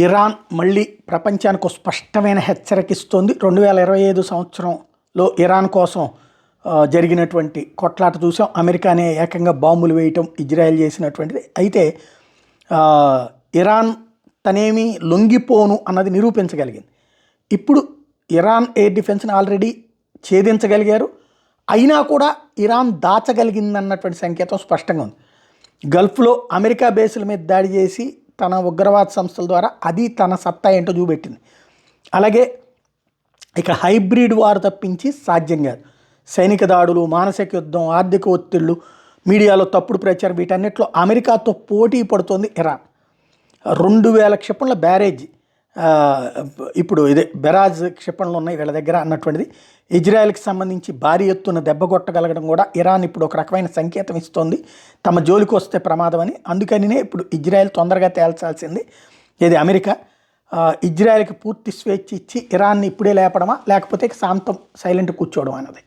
Iran మళ్ళీ ప్రపంచానికి ఒక స్పష్టమైన హెచ్చరికిస్తోంది. 2025 సంవత్సరంలో ఇరాన్ కోసం జరిగినటువంటి కొట్లాట చూసాం. అమెరికానే ఏకంగా బాంబులు వేయటం ఇజ్రాయెల్ చేసినటువంటిది. అయితే ఇరాన్ తనేమి లొంగిపోను అన్నది నిరూపించగలిగింది. ఇప్పుడు ఇరాన్ ఎయిర్ డిఫెన్స్ని ఆల్రెడీ ఛేదించగలిగారు. అయినా కూడా ఇరాన్ దాచగలిగిందన్నటువంటి సంకేతం స్పష్టంగా ఉంది. గల్ఫ్లో అమెరికా బేసుల మీద దాడి చేసి తన ఉగ్రవాద సంస్థల ద్వారా అది తన సత్తా ఏంటో చూపెట్టింది. అలాగే ఇక హైబ్రిడ్ వార్ తప్పించి సాధ్యం కాదు. సైనిక దాడులు, మానసిక యుద్ధం, ఆర్థిక ఒత్తిళ్లు, మీడియాలో తప్పుడు ప్రచారం, వీటన్నిటిలో అమెరికాతో పోటీ పడుతోంది ఇరాన్. 2000 క్షిపణుల బ్యారేజ్ ఇప్పుడు ఇదే బెరాజ్ క్షిపణులు ఉన్నాయి వీళ్ళ దగ్గర అన్నటువంటిది. ఇజ్రాయెల్కి సంబంధించి భారీ ఎత్తున దెబ్బ కొట్టగలగడం కూడా ఇరాన్ ఇప్పుడు ఒక రకమైన సంకేతం ఇస్తోంది, తమ జోలికి వస్తే ప్రమాదం అని. అందుకనినే ఇప్పుడు ఇజ్రాయెల్ తొందరగా తేల్చాల్సింది ఇది అమెరికా. ఇజ్రాయెల్కి పూర్తి స్వేచ్ఛ ఇచ్చి ఇరాన్ని ఇప్పుడే లేపడమా, లేకపోతే శాంతం సైలెంట్ కూర్చోవడం అన్నది.